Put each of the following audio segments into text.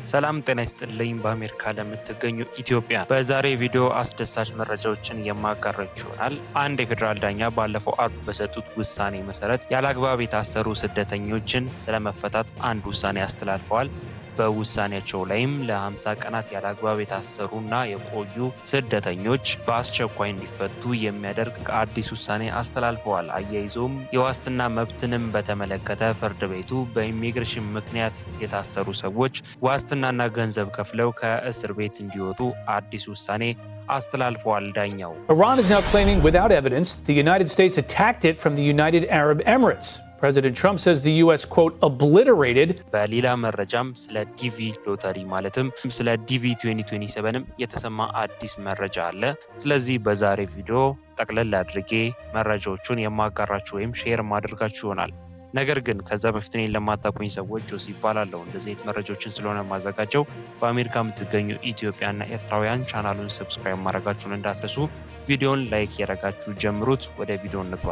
ሰላም ጤና ይስጥልኝ። በአሜሪካ ለምትገኙ ኢትዮጵያ በዛሬ ቪዲዮ አስደሳች መረጃዎችን የማጋራችሁ ይሆናል። አንድ የፌዴራል ዳኛ ባለፈው አርብ በሰጡት ውሳኔ መሰረት ያለአግባብ የታሰሩ ስደተኞችን ስለመፈታት አንድ ውሳኔ አስተላልፈዋል። በውሳኔያቸው ላይም ለ50 ቀናት ያለአግባብ የታሰሩና የቆዩ ስደተኞች በአስቸኳይ እንዲፈቱ የሚያደርግ አዲስ ውሳኔ አስተላልፈዋል። አያይዞም የዋስትና መብትንም በተመለከተ ፍርድ ቤቱ በኢሚግሬሽን ምክንያት የታሰሩ ሰዎች ዋስትናና ገንዘብ ከፍለው ከእስር ቤት እንዲወጡ አዲስ ውሳኔ አስተላልፈዋል ዳኛው። Iran is now claiming without evidence the United States attacked it from the United Arab Emirates. President Trump says the U.S. quote obliterated. በሌላ መረጃም ስለ ዲቪ ሎተሪ ማለትም ስለ ዲቪ 2027ም የተሰማ አዲስ መረጃ አለ። ስለዚህ በዛሬ ቪዲዮ ጠቅለል አድርጌ መረጃዎቹን የማጋራችሁ ወይም ሼር ማድረጋችሁ ይሆናል። ነገር ግን ከዛ በፊት እኔን ለማታውቁኝ ሰዎች ጆሲ ይባላለሁ። እንደዚህ አይነት መረጃዎችን ስለሆነ ማዘጋጀው በአሜሪካ የምትገኙ ኢትዮጵያና ኤርትራውያን ቻናሉን ሰብስክራይብ ማድረጋችሁን እንዳትረሱ። ቪዲዮን ላይክ ያደረጋችሁ ጀምሩት። ወደ ቪዲዮ እንግባ።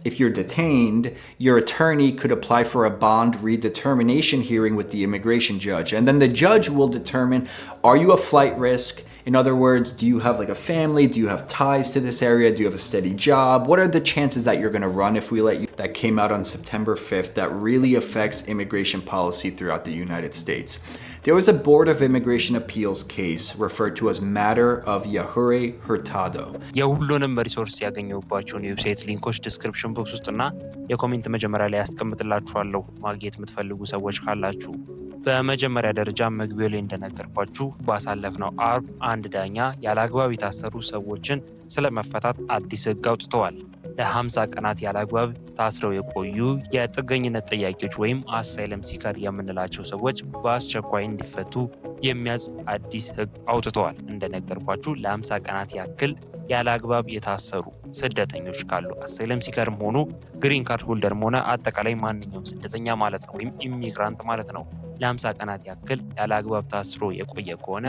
If you're detained, your attorney could apply for a bond redetermination hearing with the immigration judge. And then the judge will determine, are you a flight risk? In other words, do you have like a family? Do you have ties to this area? Do you have a steady job? What are the chances that you're going to run if we let you? That came out on September 5th that really affects immigration policy throughout the United States. There was a Board of Immigration Appeals case referred to as Matter of Yahure Hurtado. የሁሉንም ሪሶርስ ያገኘሁባቸውን የዌብሳይት ሊንኮች ዲስክሪፕሽን ቦክስ ውስጥና የኮሜንት መጀመሪያ ላይ ያስቀምጥላችኋለሁ ማግኘት የምትፈልጉ ሰዎች ካላችሁ። በመጀመሪያ ደረጃ መግቢያው ላይ እንደነገርኳችሁ ባሳለፍነው አርብ አንድ ዳኛ ያለአግባብ የታሰሩ ሰዎችን ስለመፈታት አዲስ ሕግ አውጥተዋል። ለ50 ቀናት ያለአግባብ ታስረው የቆዩ የጥገኝነት ጠያቂዎች ወይም አሳይለም ሲከር የምንላቸው ሰዎች በአስቸኳይ እንዲፈቱ የሚያዝ አዲስ ሕግ አውጥተዋል። እንደነገርኳችሁ ለ50 ቀናት ያክል ያለአግባብ የታሰሩ ስደተኞች ካሉ አሳይለም ሲከርም ሆኑ ግሪን ካርድ ሆልደርም ሆነ አጠቃላይ ማንኛውም ስደተኛ ማለት ነው ወይም ኢሚግራንት ማለት ነው ለ50 ቀናት ያክል ያለአግባብ ታስሮ የቆየ ከሆነ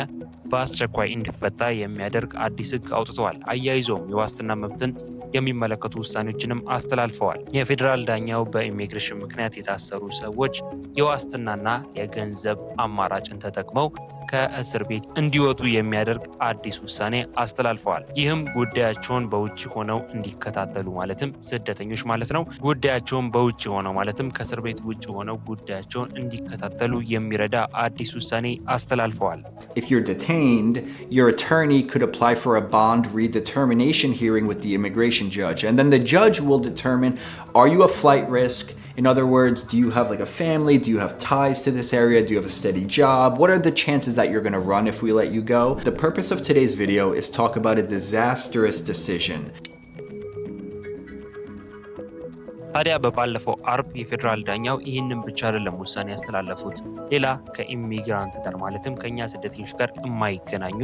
በአስቸኳይ እንዲፈታ የሚያደርግ አዲስ ሕግ አውጥተዋል። አያይዞም የዋስትና መብትን የሚመለከቱ ውሳኔዎችንም አስተላልፈዋል። የፌዴራል ዳኛው በኢሚግሬሽን ምክንያት የታሰሩ ሰዎች የዋስትናና የገንዘብ አማራጭን ተጠቅመው ከእስር ቤት እንዲወጡ የሚያደርግ አዲስ ውሳኔ አስተላልፈዋል። ይህም ጉዳያቸውን በውጭ ሆነው እንዲከታተሉ ማለትም ስደተኞች ማለት ነው ጉዳያቸውን በውጭ ሆነው ማለትም ከእስር ቤት ውጭ ሆነው ጉዳያቸውን እንዲከታተሉ የሚረዳ አዲስ ውሳኔ አስተላልፈዋል። If you're detained, your attorney could apply for a bond redetermination hearing with the immigration judge. And then the judge will determine, are you a flight risk? In other words, do you have like a family? Do you have ties to this area? Do you have a steady job? What are the chances that you're going to run if we let you go? The purpose of today's video is talk about a disastrous decision. ታዲያ በባለፈው አርብ የፌዴራል ዳኛው ይህንን ብቻ አይደለም ውሳኔ ያስተላለፉት። ሌላ ከኢሚግራንት ጋር ማለትም ከኛ ስደተኞች ጋር የማይገናኙ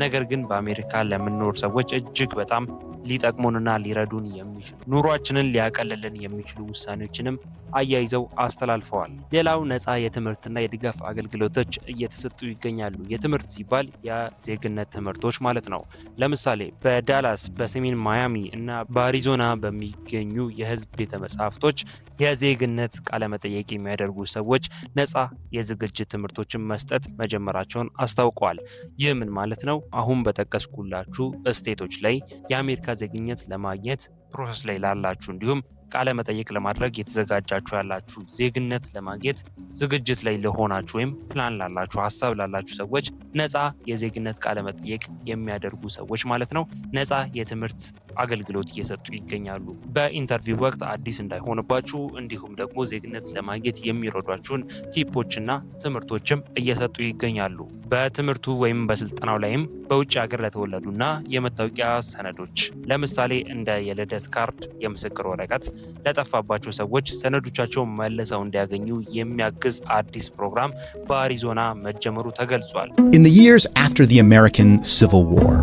ነገር ግን በአሜሪካ ለምንኖር ሰዎች እጅግ በጣም ሊጠቅሙንና ሊረዱን የሚችሉ ኑሯችንን ሊያቀልልን የሚችሉ ውሳኔዎችንም አያይዘው አስተላልፈዋል። ሌላው ነፃ የትምህርትና የድጋፍ አገልግሎቶች እየተሰጡ ይገኛሉ። የትምህርት ሲባል የዜግነት ትምህርቶች ማለት ነው። ለምሳሌ በዳላስ፣ በሰሜን ማያሚ እና በአሪዞና በሚገኙ የህዝብ ቤተ መጻሕፍቶች የዜግነት ቃለመጠየቅ የሚያደርጉ ሰዎች ነፃ የዝግጅት ትምህርቶችን መስጠት መጀመራቸውን አስታውቀዋል። ይህ ምን ማለት ነው? አሁን በጠቀስኩላችሁ ስቴቶች ላይ የአሜሪካ ዜግነት ለማግኘት ፕሮሰስ ላይ ላላችሁ እንዲሁም ቃለ መጠየቅ ለማድረግ የተዘጋጃችሁ ያላችሁ ዜግነት ለማግኘት ዝግጅት ላይ ለሆናችሁ ወይም ፕላን ላላችሁ ሀሳብ ላላችሁ ሰዎች ነፃ የዜግነት ቃለ መጠየቅ የሚያደርጉ ሰዎች ማለት ነው ነፃ የትምህርት አገልግሎት እየሰጡ ይገኛሉ። በኢንተርቪው ወቅት አዲስ እንዳይሆንባችሁ እንዲሁም ደግሞ ዜግነት ለማግኘት የሚረዷችሁን ቲፖችና ትምህርቶችም እየሰጡ ይገኛሉ። በትምህርቱ ወይም በስልጠናው ላይም በውጭ ሀገር ለተወለዱና የመታወቂያ ሰነዶች ለምሳሌ እንደ የልደት ካርድ፣ የምስክር ወረቀት ለጠፋባቸው ሰዎች ሰነዶቻቸውን መልሰው እንዲያገኙ የሚያግዝ አዲስ ፕሮግራም በአሪዞና መጀመሩ ተገልጿል። In the years after the American Civil War,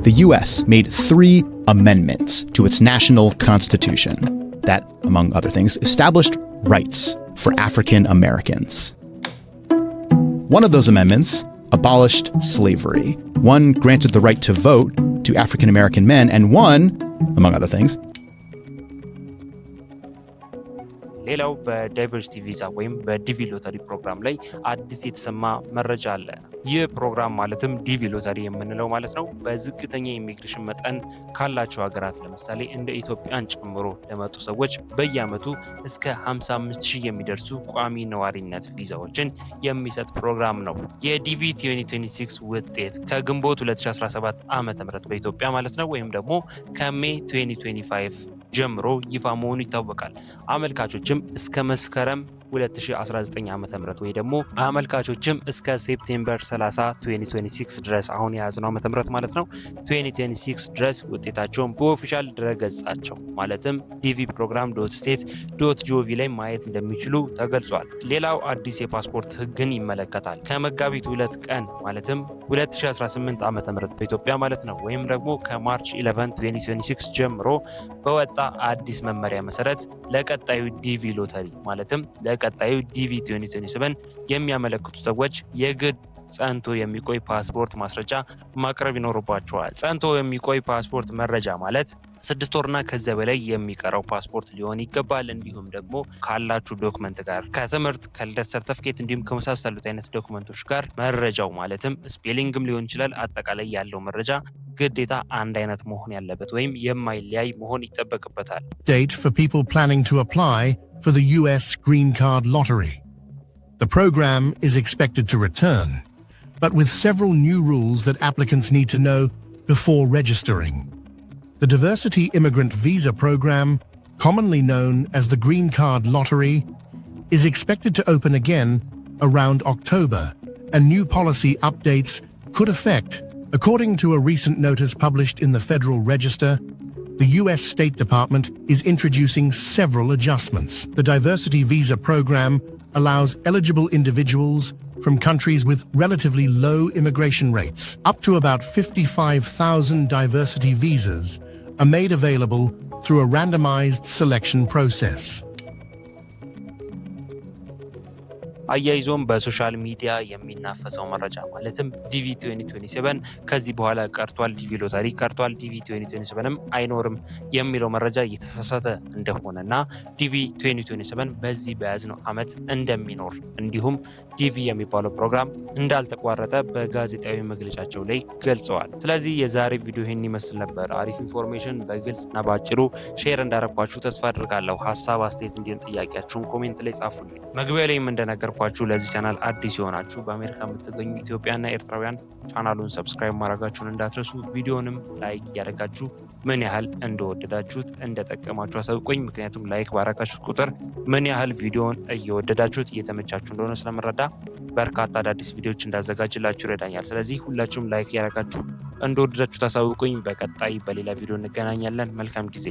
the U.S. made 3 amendments to its national constitution that, among other things, established rights for African Americans. One of those amendments abolished slavery. One granted the right to vote to African American men, and one, among other things, ሌላው በዳይቨርሲቲ ቪዛ ወይም በዲቪ ሎተሪ ፕሮግራም ላይ አዲስ የተሰማ መረጃ አለ። ይህ ፕሮግራም ማለትም ዲቪ ሎተሪ የምንለው ማለት ነው በዝቅተኛ ኢሚግሬሽን መጠን ካላቸው ሀገራት ለምሳሌ እንደ ኢትዮጵያን ጨምሮ ለመጡ ሰዎች በየአመቱ እስከ 55000 የሚደርሱ ቋሚ ነዋሪነት ቪዛዎችን የሚሰጥ ፕሮግራም ነው። የዲቪ 2026 ውጤት ከግንቦት 2017 ዓ.ም በኢትዮጵያ ማለት ነው ወይም ደግሞ ከሜይ 2025 ጀምሮ ይፋ መሆኑ ይታወቃል። አመልካቾችም እስከ መስከረም 2019 ዓ.ም ወይ ደግሞ አመልካቾችም እስከ ሴፕቴምበር 30 2026 ድረስ አሁን የያዝነው ዓመተ ምህረት ማለት ነው 2026 ድረስ ውጤታቸውን በኦፊሻል ድረገጻቸው ማለትም dvprogram.state.gov ላይ ማየት እንደሚችሉ ተገልጿል። ሌላው አዲስ የፓስፖርት ህግን ይመለከታል። ከመጋቢት 2 ቀን ማለትም 2018 ዓ.ም በኢትዮጵያ ማለት ነው ወይም ደግሞ ከማርች 11 2026 ጀምሮ በወጣ አዲስ መመሪያ መሰረት ለቀጣዩ ዲቪ ሎተሪ ማለትም ለቀጣዩ ዲቪ 2027 የሚያመለክቱ ሰዎች የግድ ጸንቶ የሚቆይ ፓስፖርት ማስረጃ ማቅረብ ይኖርባቸዋል። ጸንቶ የሚቆይ ፓስፖርት መረጃ ማለት 6 ወርና ከዚያ በላይ የሚቀረው ፓስፖርት ሊሆን ይገባል። እንዲሁም ደግሞ ካላችሁ ዶክመንት ጋር ከትምህርት ከልደት ሰርተፍኬት እንዲሁም ከመሳሰሉት አይነት ዶክመንቶች ጋር መረጃው ማለትም ስፔሊንግም ሊሆን ይችላል አጠቃላይ ያለው መረጃ ግዴታ አንድ አይነት መሆን ያለበት ወይም የማይለያይ መሆን ይጠበቅበታል። Date for people planning to apply for the US Green Card Lottery. The program is expected to return, but with several new rules that applicants need to know before registering. The Diversity Immigrant Visa Program, commonly known as the Green Card Lottery, is expected to open again around October, and new policy updates could affect. According to a recent notice published in the Federal Register, the U.S. State Department is introducing several adjustments. The Diversity Visa Program allows eligible individuals from countries with relatively low immigration rates. Up to about 55,000 diversity visas are made available through a randomized selection process. አያይዞም በሶሻል ሚዲያ የሚናፈሰው መረጃ ማለትም ዲቪ 2027 ከዚህ በኋላ ቀርቷል፣ ዲቪ ሎተሪ ቀርቷል፣ ዲቪ 2027ም አይኖርም የሚለው መረጃ እየተሳሳተ እንደሆነና ዲቪ 2027 በዚህ በያዝነው ዓመት እንደሚኖር እንዲሁም ዲቪ የሚባለው ፕሮግራም እንዳልተቋረጠ በጋዜጣዊ መግለጫቸው ላይ ገልጸዋል። ስለዚህ የዛሬ ቪዲዮ ይህን ይመስል ነበር። አሪፍ ኢንፎርሜሽን በግልጽና ባጭሩ ሼር እንዳረኳችሁ ተስፋ አድርጋለሁ። ሀሳብ አስተያየት፣ እንዲሁም ጥያቄያችሁን ኮሜንት ላይ ጻፉልኝ። መግቢያ ላይም እንደነገርኳችሁ ለዚህ ቻናል አዲስ የሆናችሁ በአሜሪካ የምትገኙ ኢትዮጵያና ኤርትራውያን ቻናሉን ሰብስክራይብ ማድረጋችሁን እንዳትረሱ። ቪዲዮንም ላይክ ያደረጋችሁ ምን ያህል እንደወደዳችሁት እንደጠቀማችሁ አሳውቁኝ። ምክንያቱም ላይክ ባረጋችሁት ቁጥር ምን ያህል ቪዲዮን እየወደዳችሁት እየተመቻችሁ እንደሆነ ስለምረዳ በርካታ አዳዲስ ቪዲዮዎች እንዳዘጋጅላችሁ ይረዳኛል። ስለዚህ ሁላችሁም ላይክ ያደረጋችሁ እንደወደዳችሁ ታሳውቁኝ። በቀጣይ በሌላ ቪዲዮ እንገናኛለን። መልካም ጊዜ